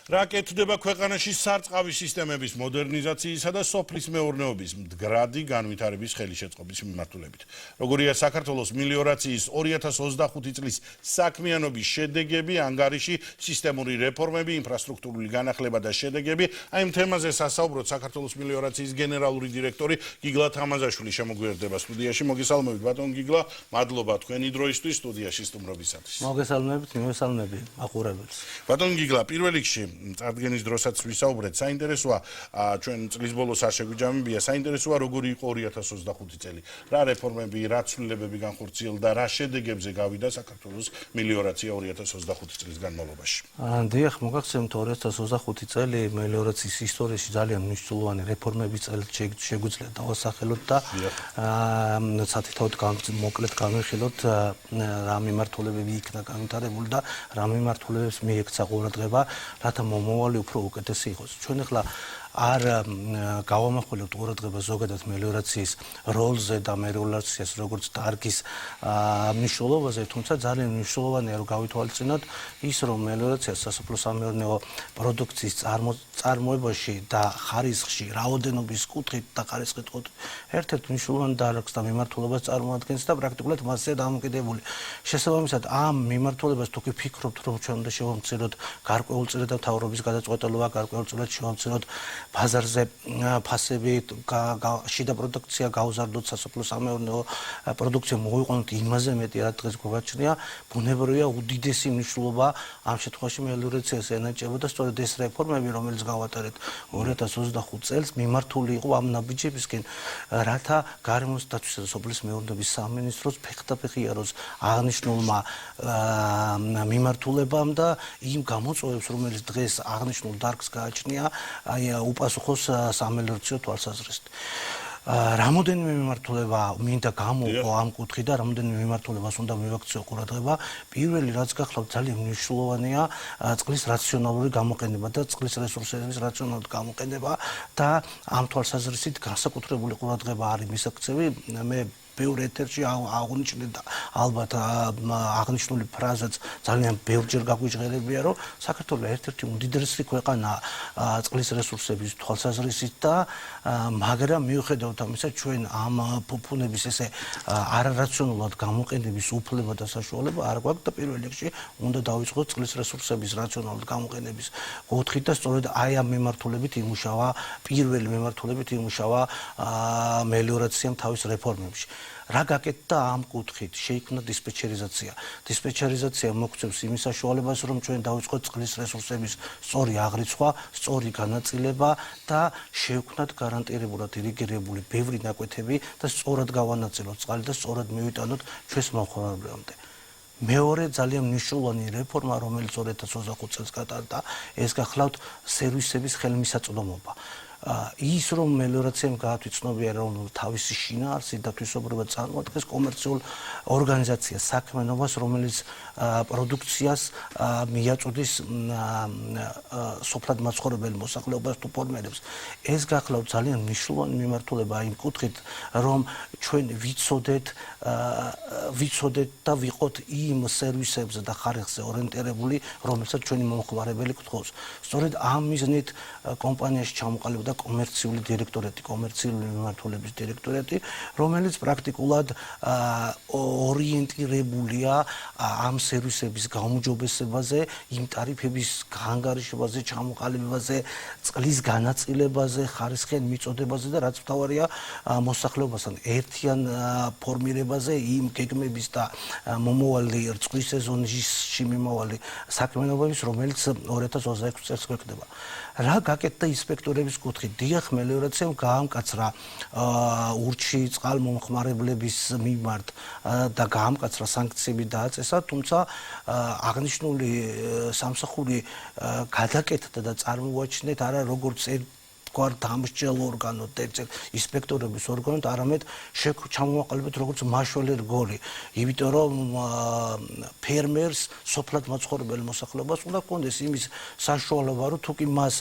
რა კეთდება ქვეყანაში სარწყავი სისტემების მოდერნიზაციისა და სოფლის მეურნეობის მდგრადი განვითარების ხელშეწყობის მიმართულებით. Როგორია საქართველოს მელიორაციის 2025 წლის საქმიანობის შედეგები, ანგარიში, სისტემური რეფორმები, ინფრასტრუქტურული განახლება და შედეგები, აი ამ თემაზე სასაუბროთ საქართველოს მელიორაციის გენერალური დირექტორი გიგლა თამაზაშვილი შემოგვიერთდება სტუდიაში. მოგესალმებით ბატონ გიგლა, მადლობა თქვენი დროისთვის სტუდიაში სტუმრობისათვის. მოგესალმებით, მივესალმები აყურებელს. ბატონ გიგლა, პირველ რიგში წარდგენის დროსაც ვისაუბრეთ, საინტერესოა ჩვენ წლის ბოლოს არ შეგვიჯამებია, საინტერესოა როგორი იყო 2025 წელი. რა რეფორმები, რა ცვლილებები განხორციელდა, რა შედეგებზე გავიდა საქართველოს მელიორაცია 2025 წლის განმავლობაში. დიახ, მოგახსენებთ 2025 წელი მელიორაციის ისტორიაში ძალიან მნიშვნელოვანი რეფორმების წელი შეგვიძლია დავასახელოთ და სათითაოდ მოკლედ განვიხილოთ რა მიმართულებები იქნა განვითარებული და რა მიმართულებებს მიექცა ყურადღება, რათა მომავალი უფრო უკეთესი იყოს. ჩვენ ახლა არ გავამახვილებთ ყურადღება ზოგადად მელიორაციის როლზე და მელიორაციას როგორც დარგის მნიშვნელობაზე, თუმცა ძალიან მნიშვნელოვანია რომ გავითვალისწინოთ ის, რომ მელიორაცია სასოფლო-სამეურნეო პროდუქციის წარმოებაში და ხარისხში, რაოდენობის კუთხით და ხარისხის კუთხით ერთ-ერთ მნიშვნელოვან დარგს და მიმართულებას წარმოადგენს და პრაქტიკულად მასზე დამოკიდებული. შესაბამისად, ამ მიმართულებას თუ კი ფიქრობთ, რომ ჩვენ უნდა შევამციროთ გარკვეულწილად მთავრობის გადაწყვეტილება, გარკვეულწილად შევამციროთ ბაზარზე ფასები, შიდა პროდუქცია გავზარდოთ, სასოფლო-სამეურნეო პროდუქცია მოვიყვანოთ იმაზე მეტი, რა დღეს გვაჩნია, ბუნებრივია უდიდესი მნიშვნელობა ამ შემთხვევაში მელიორაციას ენაჭება და სწორედ ეს რეფორმები, რომელიც გავატარეთ 2025 წელს, მიმართული იყო ამ ნაბიჯებისკენ, რათა გარემოს დაცვისა და სოფლის მეურნეობის სამინისტროს ფეხდაფეხი იაროს აღნიშნულმა მიმართულებამ და იმ გამოწვევებს, რომელიც დღეს აღნიშნულ დარგს გააჩნია, უპასუხოს სამელიორაციო თვალსაზრისით. რამოდენიმე მიმართულება მინდა გამოვყო ამ კუთხით და რამოდენიმე მიმართულებას უნდა მივაქციო ყურადღება. პირველი, რაც გახლავთ, ძალიან მნიშვნელოვანია წყლის რაციონალური გამოყენება და წყლის რესურსების რაციონალური გამოყენება და ამ თვალსაზრისით განსაკუთრებული ყურადღება არის მისაქცევი. მე ბევრ ეთერში აღნიშნე და ალბათ აღნიშნული ფრაზაც ძალიან ბევრჯერ გაგვიჟღერებია, რომ საქართველოს ერთ-ერთი უდიდესი ქვეყანაა წყლის რესურსების თვალსაზრისით და მაგრამ მიუხედავად ამისა ჩვენ ამ ფუფუნების ესე არარაციონულად გამოყენების უფლება და საშუალება არ გვაქვს და პირველ რიგში უნდა დავიწყოთ წყლის რესურსების რაციონალურად გამოყენების კუთხით და სწორედ აი ამ მიმართულებით იმუშავა, პირველი მიმართულებით იმუშავა მელიორაციამ თავის რეფორმებში. რა გაკეთდა ამ კუთხით? შეიქმნა დისპეჩერიზაცია. დისპეჩერიზაცია მოგცემს იმის საშუალებას, რომ ჩვენ დავიწყოთ წყლის რესურსების სწორი აღრიცხვა, სწორი განაწილება და შევქმნათ გარანტირებულად ირიგირებული ბევრი ნაკვეთები და სწორად გავანაწილოთ წყალი და სწორად მივიტანოთ ჩვენს მომხმარებლამდე. მეორე ძალიან მნიშვნელოვანი რეფორმა, რომელიც 2025 წელს გატარდა, ეს გახლავთ სერვისების ხელმისაწვდომობა. ის რომ მელიორაციამ გაათვიცნობია რომ თავისი შინაარსი და თვისობრივად წარმოადგენს კომერციულ ორგანიზაციას, საქმიანობას, რომელიც პროდუქციას მიაწოდის სოფლად მაცხოვრებელ მოსახლეობას თუ ფორმერებს. ეს გახლავთ ძალიან მნიშვნელოვანი მიმართულება იმ კუთხით, რომ ჩვენ ვიცოდეთ და ვიყოთ იმ სერვისებზე და ხარისხზე ორიენტირებული, რომელსაც ჩვენი მომხმარებელი გთხოვს. სწორედ ამ მიზნით კომპანიაში ჩამოყალიბდა კომერციული დირექტორატი, კომერციული მიმართულების დირექტორატი, რომელიც პრაქტიკულად ორიენტირებულია ამ სერვისების გაუმჯობესებაზე, იმ ტარიფების გაანგარიშებაზე, ჩამოყალიბებაზე, წყლის განაწილებაზე, ხარისხიან მიწოდებაზე და რაც მთავარია მოსახლეობასთან ერთიან ფორმირებაზე, იმ გეგმების და მომავალი რწყვის სეზონში მიმავალი საქმიანობების, რომელიც 2026 წელს გვექნება. რა გაკეთდა ინსპექტორების კუთხით? დიახ, მელიორაციამ გაამკაცრა ურჩი წყალმომხმარებლების მიმართ და გაამკაცრა სანქციები დააწესა, თუმცა აღნიშნული სამსახური გადაკეთდა და წარმოუაჩინეთ არა როგორც თქვა დამსჯელ ორგანოდ და ინსპექტორების ორგანოდ, არამედ ჩამოვაყალიბეთ როგორც მაშველე რგოლი, იმიტომ რომ ფერმერს, სოფლად მაცხოვრებელ მოსახლეობას უნდა ჰქონდეს იმის საშუალება, რომ თუ კი მას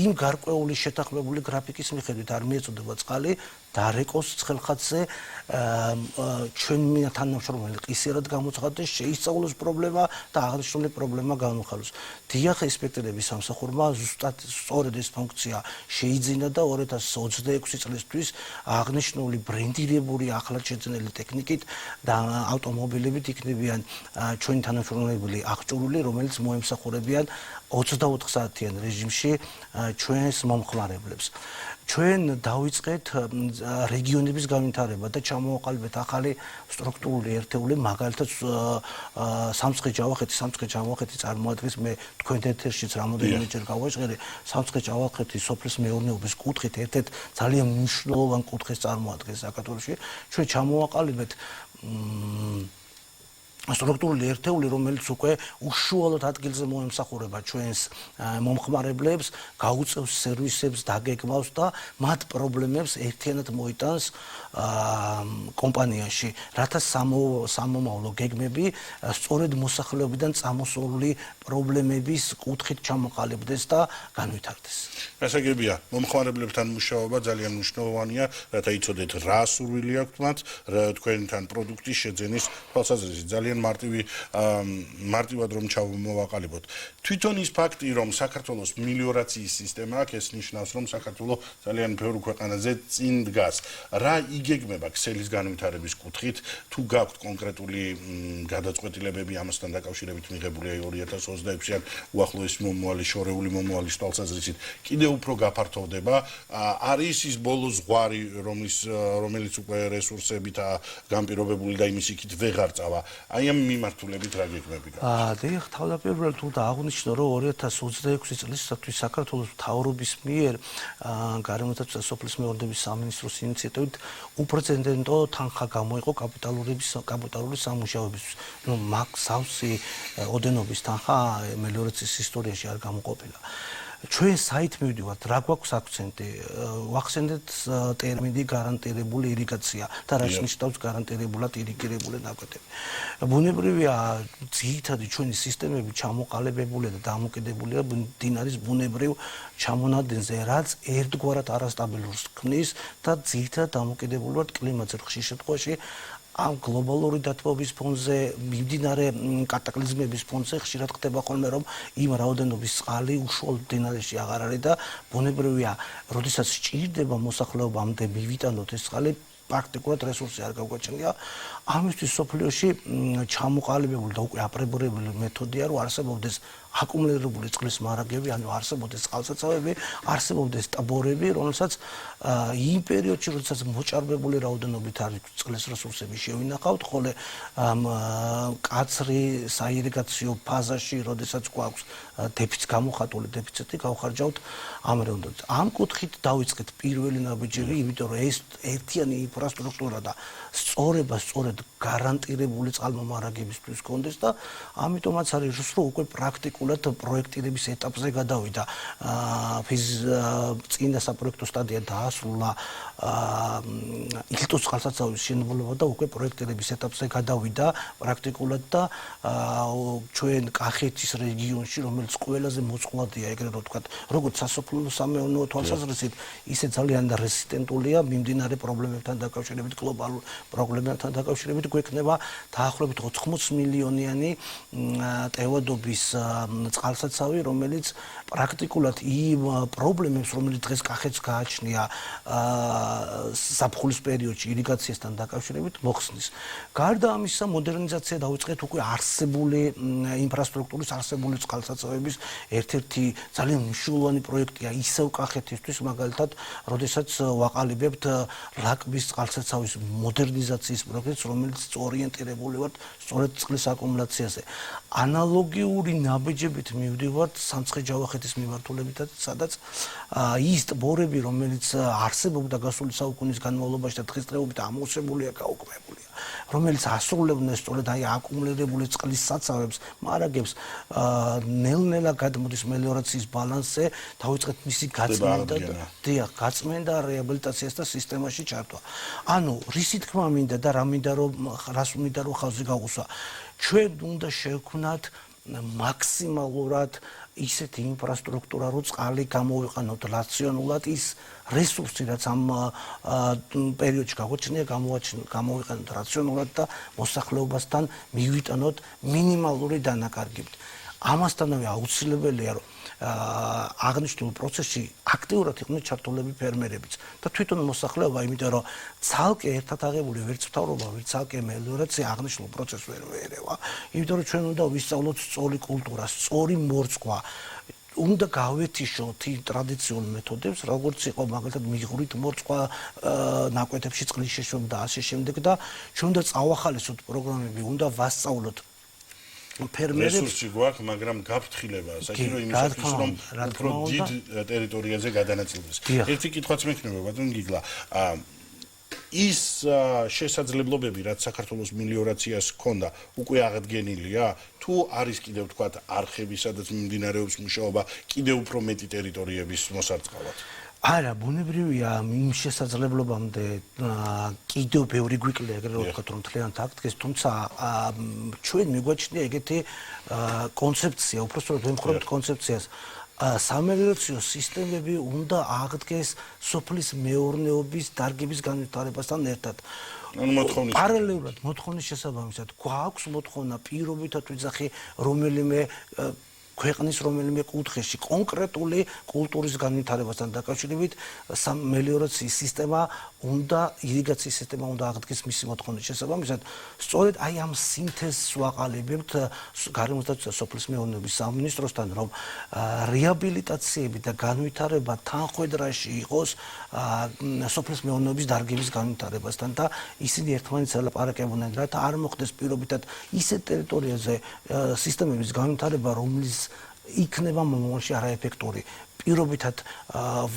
იმ გარკვეული შეთანხმებული გრაფიკის მიხედვით არ მიეწოდება წყალი, დარეკოს ცხელხატზე ჩვენ თანამშრომელი ყისერად გამოცხადდეს, შეისწავლოს პრობლემა და აღნიშნული პრობლემა განვიხილოს. დიახ, ინსპექტორების სამსახურმა ზუსტად სწორედ ეს ფუნქცია შეიძინა და 2026 წლისთვის აღნიშნული ბრენდირებული ახლად შეძენილი ტექნიკით და ავტომობილებით იქნებიან ჩვენი თანამშრომლები აღჭურვილი, რომელიც მოემსახურებიან 24 საათიან რეჟიმში ჩვენს მომხმარებლებს. ჩვენ დავიწყეთ რეგიონების განვითარება და ჩამოვაყალიბეთ ახალი სტრუქტურული ერთეული, მაგალითად სამცხე-ჯავახეთი წარმოადგენს, მე თქვენ ეთერშიც რამოდენიმეჯერ გავაჟღერე, სამცხე-ჯავახეთი სოფლის მეურნეობის კუთხით ერთ-ერთ ძალიან მნიშვნელოვან კუთხეს წარმოადგენს საქართველოში. ჩვენ ჩამოვაყალიბეთ სტრუქტურული ერთეული, რომელიც უკვე უშუალოდ ადგილზე მოემსახურება ჩვენს მომხმარებლებს, გაუწევს სერვისებს, დაგეგმავს და მათ პრობლემებს ერთიანად მოიტანს კომპანიაში, რათა სამომავლო გეგმები სწორედ მოსახლეობიდან წამოსული პრობლემების კუთხით ჩამოყალიბდეს და განვითარდეს. გასაგებია, მომხმარებლებთან მუშაობა ძალიან მნიშვნელოვანია, რათა იცოდეთ რა სურვილი აქვთ მათ, თქვენთან პროდუქტის შეძენის თვალსაზრისით. ძალიან მარტივად რომ ჩამოვაყალიბოთ. თვითონ ის ფაქტი, რომ საქართველოს მელიორაციის სისტემა აქვს, ეს ნიშნავს, რომ საქართველოს ძალიან ბევრ ქვეყანაზე წინ დგას. რა იგეგმება ქსელის განვითარების კუთხით, თუ გაქვთ კონკრეტული გადაწყვეტილებები ამასთან დაკავშირებით მიღებულია 2026-იან უახლოესი მომავალი, შორეული მომავალის თვალსაზრისით, კიდევ უფრო გაფართოვდება, არის ის ბოლო ზღვარი, რომელიც უკვე რესურსებითაა განპირობებული და იმის იქით ვეღარ წავა. აი ამ მიმართულებით რა გეგმები გაქვთ? დიახ, თავდაპირველად თუ დააღვნიშნო, რომ 2026 წლისათვის საქართველოს მთავრობის მიერ გარემოთა და სოფლის მეურნეობის სამინისტროს ინიციატივით უპრეცედენტო თანხა გამოიყო კაპიტალური სამუშაოებისთვის. მაგ სავსე ოდენობის თანხა მელიორაციის ისტორიაში არ გამოყოფილა. ჩვენ საით მივდივართ, რა გვაქვს აქცენტი, ვახსენდეთ ტერმინი გარანტირებული ირიგაცია და რაც ნიშნავს გარანტირებულად ირიგირებული ნაკვეთები. ბუნებრივია, ძირითადი ჩვენი სისტემები ჩამოყალიბებულია და დამოკიდებულია მდინარის ბუნებრივ ჩამონადენზე, რაც ერთგვარად არასტაბილურს ქმნის და ძირითადად დამოკიდებულია კლიმატზე. ხშირ შემთხვევაში ამ გლობალური დათბობის ფონზე, მიმდინარე კატაკლიზმების ფონზე ხშირად ხდება ხოლმე, რომ იმ რაოდენობის წყალი უშუალოდ მდინარეში აღარ არის და ბუნებრივია, როდესაც სჭირდება მოსახლეობამდე მივიტანოთ ეს წყალი, პრაქტიკულად რესურსი არ გაგვაჩნია. ამისთვის სოფლიოში ჩამოყალიბებული და უკვე აპრებრებული მეთოდია, რომ არსებობდეს აკუმულირებული წყლის მარაგები, ანუ არსებობდეს წყალსაცავები, არსებობდეს ტბორები, რომელსაც იმ პერიოდში, როდესაც მოჭარბებული რაოდენობით არის წყლის რესურსები შევინახავთ, ხოლე კაცრი საირიგაციო ფაზაში, როდესაც გვაქვს გამოხატული დეფიციტი, გავხარჯავთ ამ რაოდენობით. ამ კუთხით დავიწყეთ პირველი ნაბიჯები, იმიტომ რომ ეს ერთიანი ინფრასტრუქტურა და სწორედ გარანტირებული წყალმომარაგებისთვის კონდეს და ამიტომაც არის რომ უკვე პრაქტიკულად პროექტირების ეტაპზე გადავიდა. წინა საპროექტო სტადია დაასრულა ილტოს წყალსაცავის შენობილობა და უკვე პროექტირების ეტაპზე გადავიდა პრაქტიკულად და ჩვენ კახეთის რეგიონში, რომელიც ყველაზე მოწყვლადია, ეგრეთ ვთქვათ, როგორც სასოფლო სამეურნეო თვალსაზრისით, ისე ძალიან რეზისტენტულია მიმდინარე პრობლემებთან დაკავშირებით, გლობალურ პრობლემებთან დაკავშირებით, გვექნება დაახლოებით 80 მილიონიანი ტევადობის წყალსაცავი, რომელიც პრაქტიკულად იმ პრობლემებს, რომელიც დღეს კახეთს გააჩნია ზაფხულის პერიოდში ირიგაციასთან დაკავშირებით, მოხსნის. გარდა ამისა, მოდერნიზაცია დავიწყეთ უკვე არსებული ინფრასტრუქტურის, არსებული წყალსაცავების ერთ-ერთი ძალიან მნიშვნელოვანი პროექტია ისევ კახეთისთვის, მაგალითად, როდესაც ვაყალიბებთ ლაკბის წყალსაცავის მოდერნიზაციის პროექტს, რომელიც ორიენტირებული ვართ სწორედ წყლის აკუმულაციაზე. ანალოგიური ნაბიჯებით მივდივართ სამცხე-ჯავახეთის მიმართულებითაც, სადაც ის ტბორები, რომელიც არსებობდა გასული საუკუნის განმავლობაში და დღესდღეობით ამოვსებულია, გაუქმებულია, რომელიც ასრულებდნენ სწორედ აი აკუმულირებული წყლის საცავებს, მარაგებს, ნელ-ნელა გადმოდის მელიორაციის ბალანსზე, დავიწყეთ მისი გაწმენდა და რეაბილიტაციას და სისტემაში ჩართვა. ანუ რისი თქმა მინდა და რას უნდა რომ ხაზი გავუსვა. ჩვენ უნდა შევქმნათ მაქსიმალურად ისეთი ინფრასტრუქტურა, რომ წყალი გამოვიყენოთ რაციონულად, ის რესურსი, რაც ამ პერიოდში გაგვაჩნია, გამოვიყენოთ რაციონულად და მოსახლეობასთან მივიტანოთ მინიმალური დანაკარგებით. ამასთანავე აუცილებელია, რომ აღნიშნულ პროცესში აქტიურად იყვნენ ჩართულები ფერმერებიც და თვითონ მოსახლეობა, იმიტომ რომ ცალკე ერთად აღებული ვერც მთავრობა, ვერც ცალკე მელიორაცია აღნიშნულ პროცესს ვერ ვერევა. იმიტომ რომ ჩვენ უნდა ვისწავლოთ სწორი კულტურა, სწორი მორწყვა. უნდა გავეთიშოთ იმ ტრადიციული მეთოდებს, როგორც იყო მაგალითად მიღვრით მორწყვა ნაკვეთებში წყლის შეშობა და ასე შემდეგ და ჩვენ უნდა წავახალისოთ პროგრამები, უნდა ვასწავლოთ ფერმერებს რესურსი გვაქვს, მაგრამ გაფრთხილებაა საჭირო იმისათვის, რომ უფრო დიდ ტერიტორიაზე გადანაწილდეს. ერთი კითხვაც მექნება, ბატონ გიგლა. ის შესაძლებლობები, რაც საქართველოს მელიორაციას ჰქონდა, უკვე აღდგენილია? თუ არის კიდევ თქვათ არხები, სადაც მიმდინარეობს მუშაობა, კიდევ უფრო მეტი ტერიტორიების მოსარწყავად? არა, ბუნებრივია იმ შესაძლებლობამდე კიდევ ბევრი გვიკლია, ეგრე ვთქვათ, რომ მთლიანად აღდგეს, თუმცა ჩვენ მიგვაჩნია ეგეთი კონცეფცია, უბრალოდ ვემხრობთ კონცეფციას. სამელიორაციო სისტემები უნდა აღდგეს სოფლის მეურნეობის დარგების განვითარებასთან ერთად. პარალელურად მოთხოვნის შესაბამისად გვაქვს მოთხოვნა პირობითად ვიძახი რომელიმე ქვეყნის რომელიმე კუთხეში კონკრეტული კულტურის განვითარებასთან დაკავშირებით მელიორაციის სისტემა უნდა ირიგაციის სისტემა უნდა აღდგეს მისი მოთხოვნის შესაბამისად. სწორედ აი ამ სინთეზს ვაყალიბებთ გარემოსდაცვისა და სოფლის მეურნეობის სამინისტროსთან, რომ რეაბილიტაციები და განვითარება თანხვედრაში იყოს სოფლის მეურნეობის დარგების განვითარებასთან და ისინი ერთმანეთს ელაპარაკებოდნენ, რათა არ მოხდეს პირობითად ისეთ ტერიტორიაზე სისტემების განვითარება, რომლის იქნება მომავალში არაეფექტური. პირობითად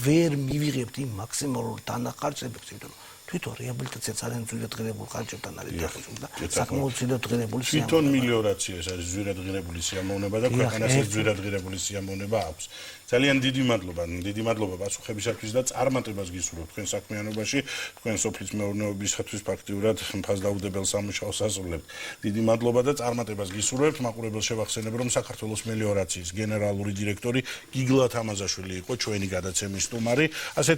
ვერ მივიღებთ იმ მაქსიმალურ დანახარჯებებს, იმიტომ რომ თვითონ რეაბილიტაცია ძალიან ძვირადღირებულ ხარჯებთან არის დაკავშირებული და საკმაოდ ძვირადღირებული სიამოვნება. თვითონ მელიორაცია ეს ძვირადღირებული სიამოვნება და ქვეყანას ეს ძვირადღირებული სიამოვნება აქვს. ძალიან დიდი მადლობა პასუხებისათვის და წარმატებას გისურვებთ თქვენ საქმიანობაში, თქვენ სოფლის მეურნეობისათვის ფაქტიურად ფასდაუდებელ სამუშაოს ასრულებთ. დიდი მადლობა და წარმატებას გისურვებთ. მაყურებელს შევახსენებ, რომ საქართველოს მელიორაციის გენერალური დირექტორი გიგლა თამაზაშვილი იყო ჩვენი გადაცემის სტუმარი. ასეთი